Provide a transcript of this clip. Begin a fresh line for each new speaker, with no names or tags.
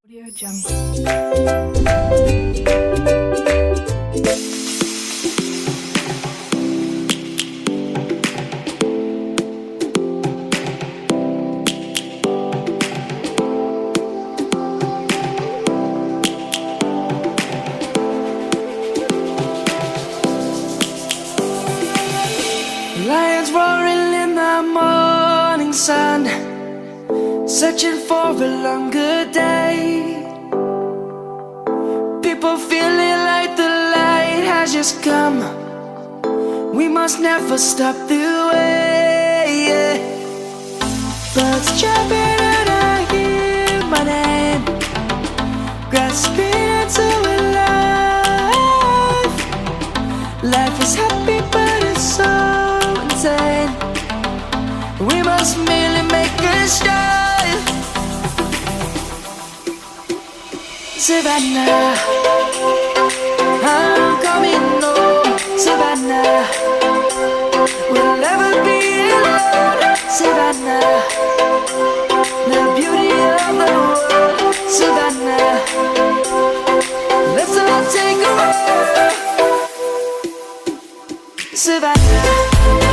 Audio Jungle.
Lions roaring in the morning sun, searching for a longer day. People feeling like the light has just come. We must never stop the way. Birds chirping and I hear my name, grasping into a life. Life is happy but it's so insane. We must merely make a start. Savannah, I'm coming home. Savannah, we'll never be alone. Savannah, the beauty of the world. Savannah, let's all take a walk. Savannah.